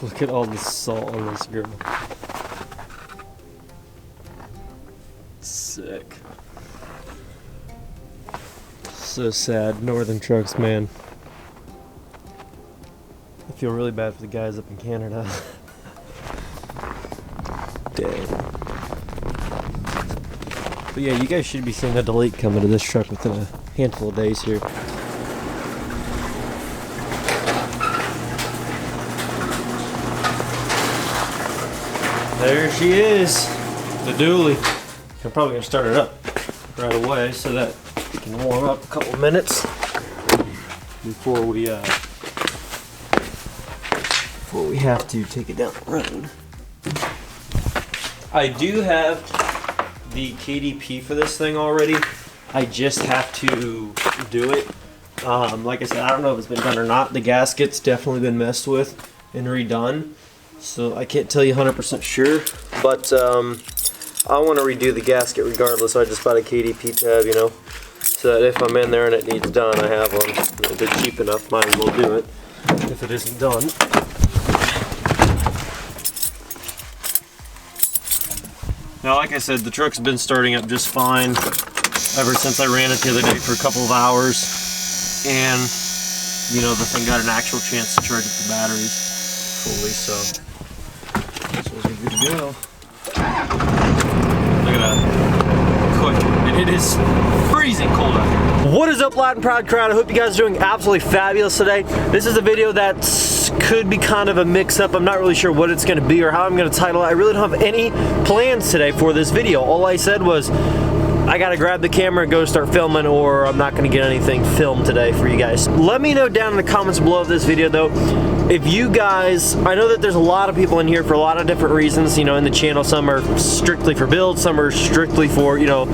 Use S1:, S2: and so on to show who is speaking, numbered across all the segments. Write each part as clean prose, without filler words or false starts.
S1: Look at all the salt on this grill. Sick. So sad. Northern trucks, man. I feel really bad for the guys up in Canada. Dang. But yeah, you guys should be seeing a delete coming to this truck within a handful of days here. There she is, the dually. I'm probably gonna start it up right away so that we can warm up a couple minutes before we have to take it down the road. I do have the KDP for this thing already. I just have to do it. Like I said, I don't know if it's been done or not. The gasket's definitely been messed with and redone. So I can't tell you 100% sure, but I want to redo the gasket regardless, so I just bought a KDP tab, you know, so that if I'm in there and it needs done, I have one. If they're cheap enough, might as well do it if it isn't done. Now, like I said, the truck's been starting up just fine ever since I ran it the other day for a couple of hours, and, you know, the thing got an actual chance to charge up the batteries fully, so we're good to go. Look at that. Quick. And it is freezing cold out here. What is up, loud and proud crowd? I hope you guys are doing absolutely fabulous today. This is a video that could be kind of a mix-up. I'm not really sure what it's going to be or how I'm going to title it. I really don't have any plans today for this video. All I said was I gotta grab the camera and go start filming, or I'm not gonna get anything filmed today for you guys. Let me know down in the comments below of this video though, if you guys, I know that there's a lot of people in here for a lot of different reasons, you know, in the channel. Some are strictly for builds, some are strictly for, you know,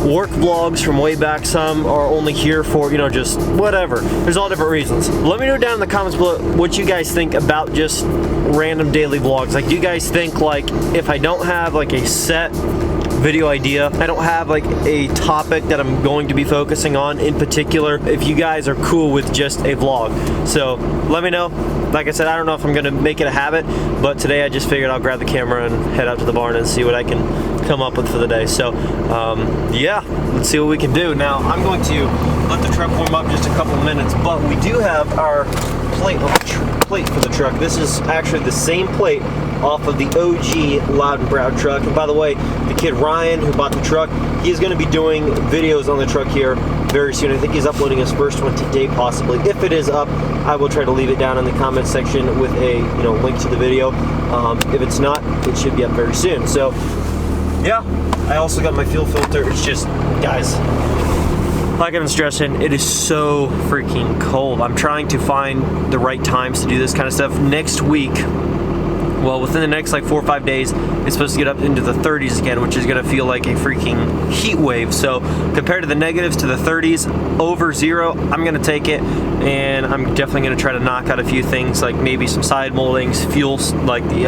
S1: work vlogs from way back, some are only here for, you know, just whatever. There's all different reasons. Let me know down in the comments below what you guys think about just random daily vlogs. Like, do you guys think, like, if I don't have like a set video idea, I don't have like a topic that I'm going to be focusing on in particular, if you guys are cool with just a vlog? So let me know. Like I said, I don't know if I'm gonna make it a habit, but today I just figured I'll grab the camera and head out to the barn and see what I can come up with for the day. So yeah, let's see what we can do. Now I'm going to let the truck warm up just a couple minutes, but we do have our plate for the truck. This is actually the same plate off of the OG Loud and Proud truck. And by the way, the kid Ryan who bought the truck, he's going to be doing videos on the truck here very soon. I think he's uploading his first one today possibly. If it is up, I will try to leave it down in the comment section with a, you know, link to the video. If it's not, it should be up very soon. So yeah, I also got my fuel filter. It's just, guys, like I've been stressing, it is so freaking cold. I'm trying to find the right times to do this kind of stuff. Next week, well, within the next like 4 or 5 days, it's supposed to get up into the 30s again, which is gonna feel like a freaking heat wave. So compared to the negatives to the 30s, over zero, I'm gonna take it, and I'm definitely gonna try to knock out a few things, like maybe some side moldings, fuels, like the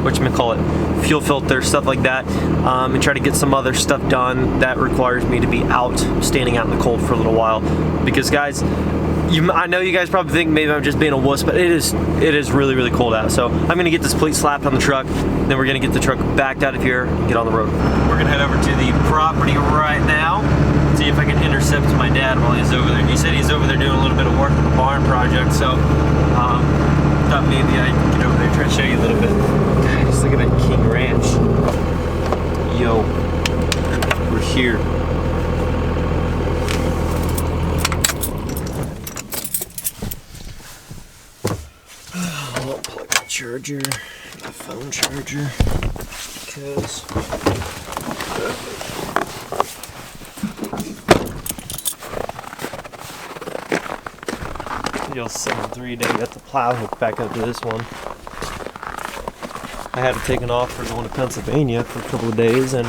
S1: whatchamacallit, fuel filter, stuff like that, and try to get some other stuff done that requires me to be out, standing out in the cold for a little while. Because guys, I know you guys probably think maybe I'm just being a wuss, but it is really, really cold out. So I'm gonna get this plate slapped on the truck, then we're gonna get the truck backed out of here and get on the road. We're gonna head over to the property right now, see if I can intercept my dad while he's over there. He said he's over there doing a little bit of work on the barn project, so thought maybe I'd get over there and try to show you a little bit. Guys, look at that KingRanch. Yo, we're here. Charger, my phone charger, because you'll 7.3 day, got the plow hooked back up to this one. I had it taken off for going to Pennsylvania for a couple of days and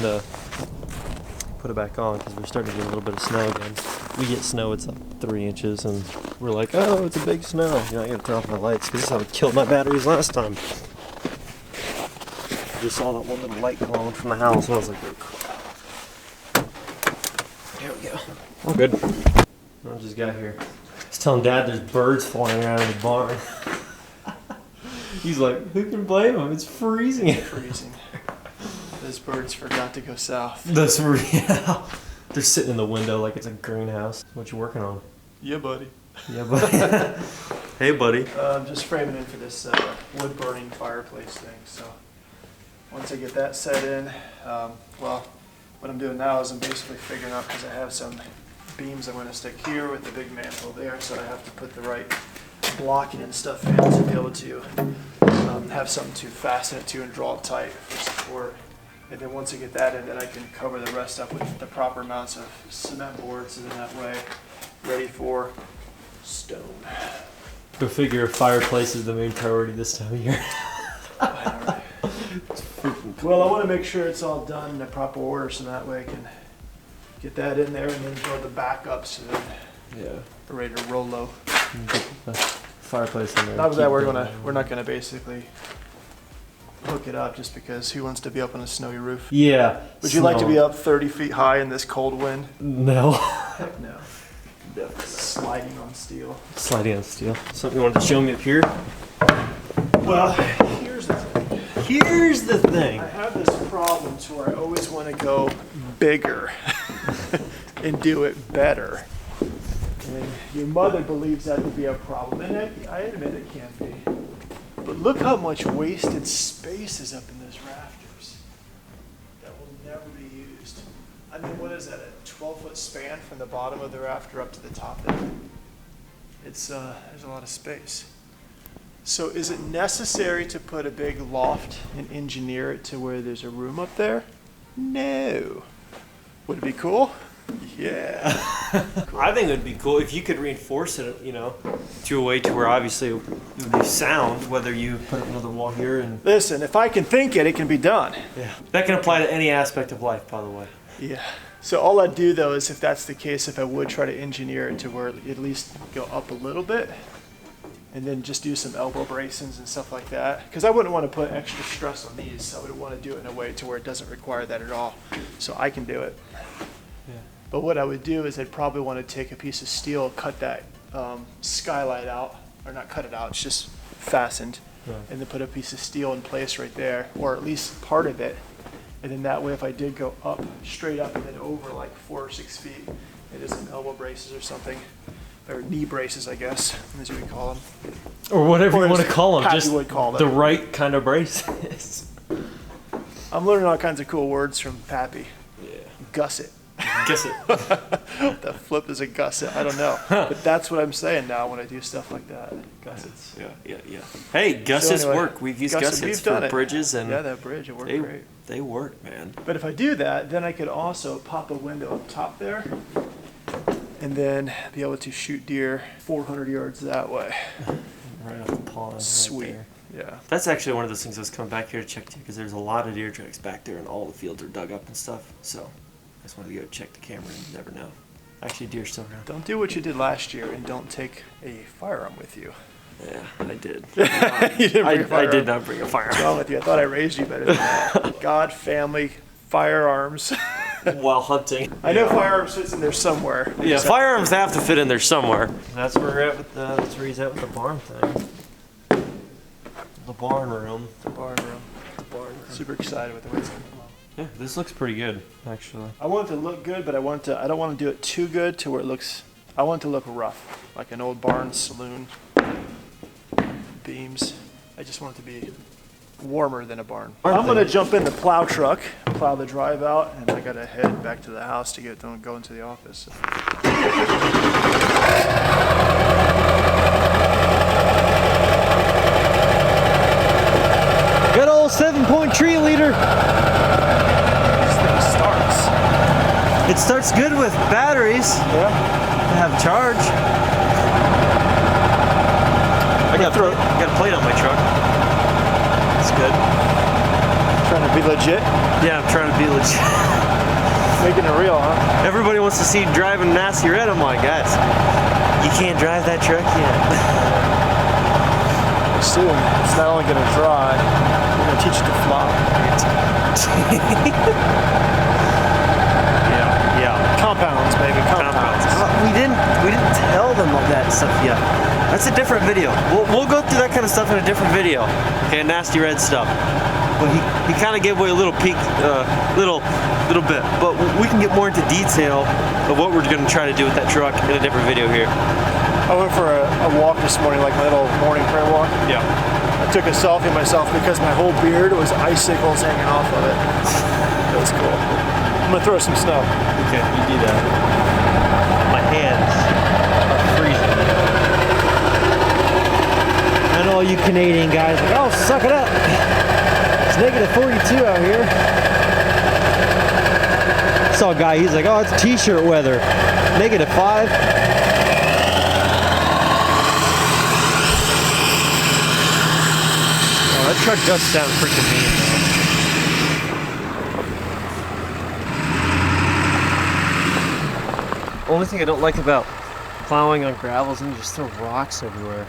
S1: put it back on because we're starting to get a little bit of snow again. We get snow, it's like 3 inches, and we're like, oh, it's a big snow. You know, I gotta turn off my lights because this is how it killed my batteries last time. I just saw that one little light glowing from the house, and I was like, oh crap. There we go. We're good. I just got here. I was telling Dad there's birds flying around in the barn. He's like, who can blame him? It's freezing.
S2: Freezing. Those birds forgot to go south.
S1: That's real. They're sitting in the window like it's a greenhouse. What you working on?
S2: Yeah, buddy.
S1: Yeah, buddy. Hey, buddy.
S2: I'm just framing in for this wood burning fireplace thing. So once I get that set in, well, what I'm doing now is I'm basically figuring out, because I have some beams I'm going to stick here with the big mantle there, so I have to put the right blocking and stuff in to be able to have something to fasten it to and draw it tight for support. And then once I get that in, then I can cover the rest up with the proper amounts of cement boards, and then that way, ready for stone.
S1: Go figure a fireplace is the main priority this time of year.
S2: Well, I want to make sure it's all done in the proper order, so that way I can get that in there and then build the backups, and then we're ready to roll low.
S1: Fireplace in there.
S2: Not that we're not gonna basically hook it up, just because who wants to be up on a snowy roof?
S1: Yeah.
S2: Would you like to be up 30 feet high in this cold wind?
S1: No.
S2: Heck no. Sliding on steel.
S1: Sliding on steel. Something you wanted to show me up here?
S2: Well, here's the thing.
S1: Here's the thing.
S2: I have this problem to where I always want to go bigger and do it better. And your mother believes that to be a problem, and I admit it can be. But look how much wasted space is up in those rafters that will never be used. I mean, what is that, a 12-foot span from the bottom of the rafter up to the top there? It's, there's a lot of space. So is it necessary to put a big loft and engineer it to where there's a room up there? No. Would it be cool? Yeah.
S1: Cool. I think it would be cool if you could reinforce it, you know, to a way to where obviously it would be sound, whether you put up another wall here and...
S2: Listen, if I can think it, it can be done.
S1: Yeah. That can apply to any aspect of life, by the way.
S2: Yeah. So all I'd do, though, is if that's the case, if I would try to engineer it to where it at least go up a little bit, and then just do some elbow bracings and stuff like that. Because I wouldn't want to put extra stress on these. I would want to do it in a way to where it doesn't require that at all. So I can do it.
S1: Yeah.
S2: But what I would do is I'd probably want to take a piece of steel, cut that skylight out, or not cut it out, it's just fastened,
S1: right.
S2: And then put a piece of steel in place right there, or at least part of it. And then that way, if I did go up, straight up, and then over like 4 or 6 feet, it is some elbow braces or something. Or knee braces, I guess, is what we call them.
S1: Or whatever you want to call them.
S2: Pappy
S1: just
S2: would call them.
S1: The right kind of braces.
S2: I'm learning all kinds of cool words from Pappy.
S1: Yeah.
S2: Gusset.
S1: Gusset.
S2: The flip is a gusset. I don't know. But that's what I'm saying now when I do stuff like that. Gussets.
S1: Yeah. Hey, gussets
S2: anyway,
S1: work. We've used gussets for bridges. And
S2: yeah, that bridge, it worked great.
S1: They work, man.
S2: But if I do that, then I could also pop a window up top there, and then be able to shoot deer 400 yards that way.
S1: Right off the pond.
S2: Sweet.
S1: Right there.
S2: Yeah.
S1: That's actually one of those things I was coming back here to check too, because there's a lot of deer tracks back there, and all the fields are dug up and stuff. So I just wanted to go check the camera, and you never know. Actually, deer's still around.
S2: Don't do what you did last year, and don't take a firearm with you.
S1: Yeah, I did.
S2: You didn't bring a firearm.
S1: I did not bring a firearm.
S2: What's wrong with you? I thought I raised you better than that. God, family, firearms.
S1: While hunting.
S2: I know firearms fits in there somewhere.
S1: Yeah, firearms have to fit in there somewhere. That's where we're at with that's where he's at with the barn thing. The barn room.
S2: The barn room. The barn room. Super excited with the way it's going to come out.
S1: Yeah, this looks pretty good, actually.
S2: I want it to look good, but I don't want to do it too good to where it looks. I want it to look rough, like an old barn saloon. Beams. I just want it to be warmer than a barn. I'm going to jump in the plow truck, plow the drive out, and I got to head back to the house to get done, go into the office.
S1: Good old 7-point tree leader.
S2: This thing starts.
S1: It starts good with batteries.
S2: Yeah.
S1: To have charge. I got a plate on my truck. It's good.
S2: Trying to be legit?
S1: Yeah, I'm trying to be legit.
S2: Making it real, huh?
S1: Everybody wants to see you driving nasty red. I'm like, guys, you can't drive that truck yet.
S2: Soon, it's not only going to dry, we're going to teach it to fly.
S1: Yeah.
S2: Compounds, baby, compounds.
S1: We didn't tell them all that stuff yet. That's a different video. We'll go through that kind of stuff in a different video. Okay, nasty red stuff. But he kind of gave away a little peek, little bit. But we can get more into detail of what we're going to try to do with that truck in a different video here.
S2: I went for a walk this morning, like my little morning prayer walk.
S1: Yeah.
S2: I took a selfie of myself because my whole beard was icicles hanging off of it. That was cool. I'm gonna throw some snow.
S1: Okay, you do that. My hands are freezing. I know all you Canadian guys are like, oh, suck it up. It's negative 42 out here. I saw a guy, he's like, oh, it's t-shirt weather. Negative 5. That truck does sound freaking mean, though. Only thing I don't like about plowing on gravel is when you just throw rocks everywhere.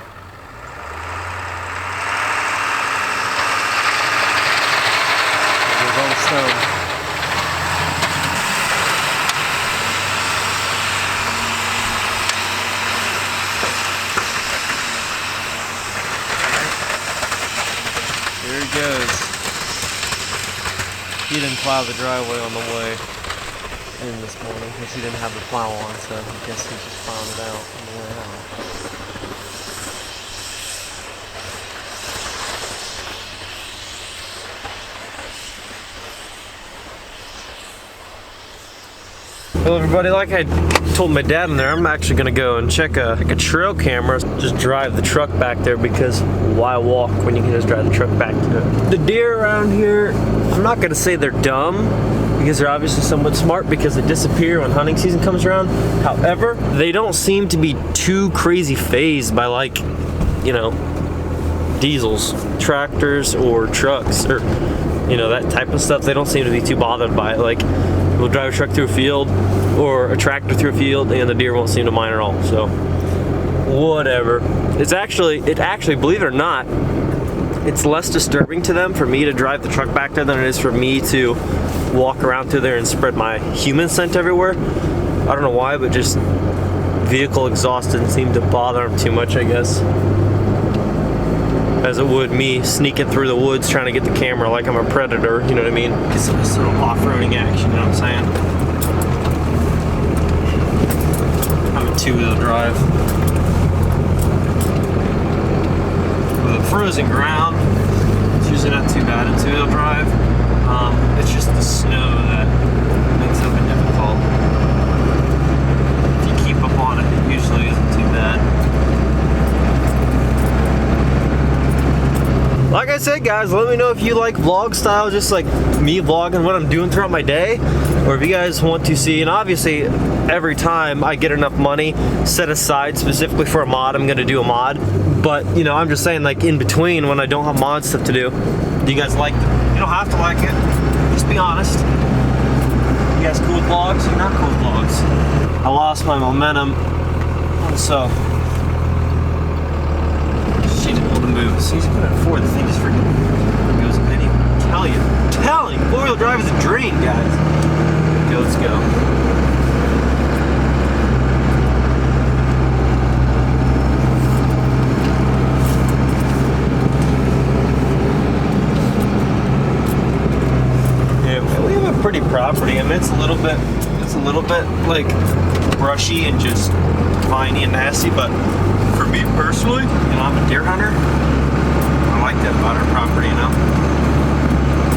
S1: There's all the stone. There he goes. He didn't plow the driveway on the way in this morning because he didn't have the plow on, so I guess he's just plowing it out on the way out. Well, everybody, like I told my dad in there, I'm actually gonna go and check a trail camera, just drive the truck back there, because why walk when you can just drive the truck back to it? The deer around here, I'm not gonna say they're dumb, because they're obviously somewhat smart because they disappear when hunting season comes around. However, they don't seem to be too crazy fazed by, like, you know, diesels, tractors, or trucks, or, you know, that type of stuff. They don't seem to be too bothered by it. Like, we'll drive a truck through a field or a tractor through a field and the deer won't seem to mind at all. So whatever. It actually, believe it or not, it's less disturbing to them for me to drive the truck back there than it is for me to walk around through there and spread my human scent everywhere. I don't know why, but just vehicle exhaust didn't seem to bother them too much, I guess, as it would me sneaking through the woods trying to get the camera like I'm a predator, you know what I mean? Get some sort of off-roading action, you know what I'm saying? I'm a two-wheel drive. With a frozen ground, it's usually not too bad in two-wheel drive. It's just the snow that makes it a bit difficult. If you keep up on it, it usually isn't too bad. Like I said, guys, let me know if you like vlog style, just like me vlogging what I'm doing throughout my day, or if you guys want to see, and obviously every time I get enough money set aside specifically for a mod, I'm gonna do a mod. But, you know, I'm just saying, like, in between when I don't have mod stuff to do you guys like them? You don't have to like it, just be honest. You guys cool with vlogs? You're not cool with vlogs. I lost my momentum, so she didn't want to move. So he's put it forward. The thing just freaking goes in any. Tell you, four-wheel drive is a dream, guys. Okay, let's go. Yeah, we have a pretty property. I mean, it's a little bit like brushy and just viney and nasty, but for me personally, you know, I'm a deer hunter. I like that about our property, you know.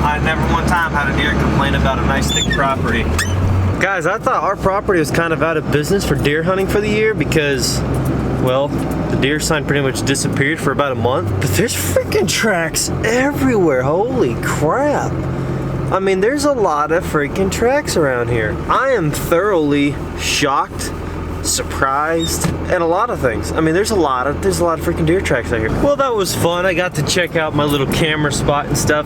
S1: I never one time had a deer complain about a nice thick property. Guys, I thought our property was kind of out of business for deer hunting for the year because, well, the deer sign pretty much disappeared for about a month. But there's freaking tracks everywhere. Holy crap. I mean, there's a lot of freaking tracks around here. I am thoroughly shocked, surprised, and a lot of things. I mean, there's a lot of freaking deer tracks out here. Well, that was fun. I got to check out my little camera spot and stuff.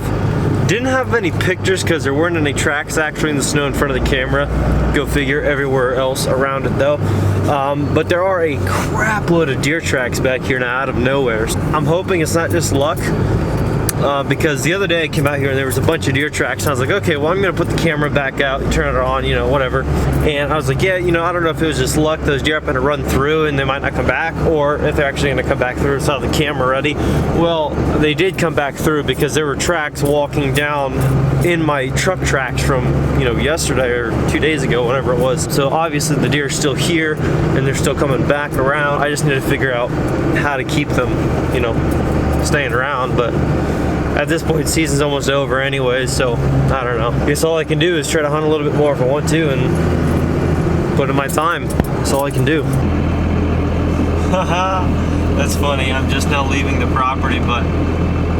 S1: Didn't have any pictures because there weren't any tracks actually in the snow in front of the camera. Go figure, everywhere else around it though. But there are a crap load of deer tracks back here now out of nowhere. I'm hoping it's not just luck. because the other day I came out here and there was a bunch of deer tracks, and I was like, okay, well, I'm gonna put the camera back out, turn it on, you know, whatever. And I was like, yeah, you know, I don't know if it was just luck, those deer are gonna run through and they might not come back, or if they're actually gonna come back through without the camera ready. Well, they did come back through because there were tracks walking down in my truck tracks from, you know, yesterday or 2 days ago, whatever it was. So obviously the deer are still here and they're still coming back around. I just need to figure out how to keep them, you know, staying around. But at this point, season's almost over anyway, so I don't know. I guess all I can do is try to hunt a little bit more if I want to and put in my time. That's all I can do. Haha, that's funny. I'm just now leaving the property, but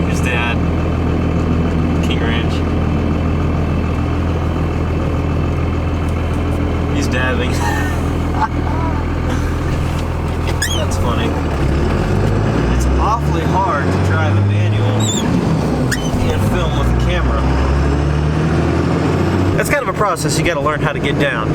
S1: his dad, KingRanch. He's dabbing. That's funny. It's awfully hard to drive a manual and film with a camera. That's kind of a process you gotta learn how to get down.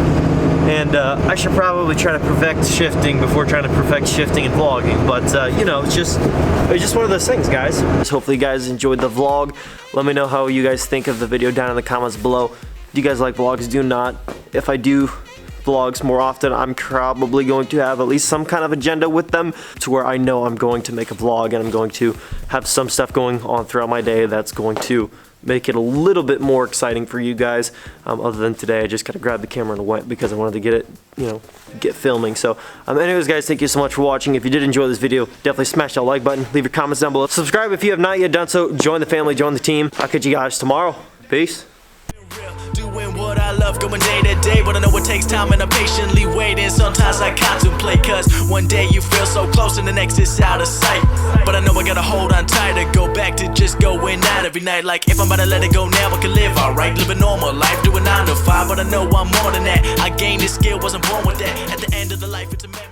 S1: And I should probably try to perfect shifting before trying to perfect shifting and vlogging. But you know, it's just one of those things, guys. So hopefully you guys enjoyed the vlog. Let me know how you guys think of the video down in the comments below. Do you guys like vlogs? Do not. If I do vlogs more often, I'm probably going to have at least some kind of agenda with them to where I know I'm going to make a vlog and I'm going to have some stuff going on throughout my day that's going to make it a little bit more exciting for you guys. Other than today, I just gotta grab the camera and went because I wanted to get it, you know, get filming. So anyways, guys, thank you so much for watching. If you did enjoy this video, definitely smash that like button, leave your comments down below, subscribe if you have not yet done so, join the family, join the team. I'll catch you guys tomorrow. Peace.
S3: Doing what I love, going day to day, but I know it takes time and I'm patiently waiting. Sometimes I contemplate, cause one day you feel so close and the next is out of sight. But I know I gotta hold on tight to go back to just going out every night. Like if I'm about to let it go now, I can live alright, live a normal life, doing 9 to 5. But I know I'm more than that. I gained this skill, wasn't born with that. At the end of the life, it's a memory.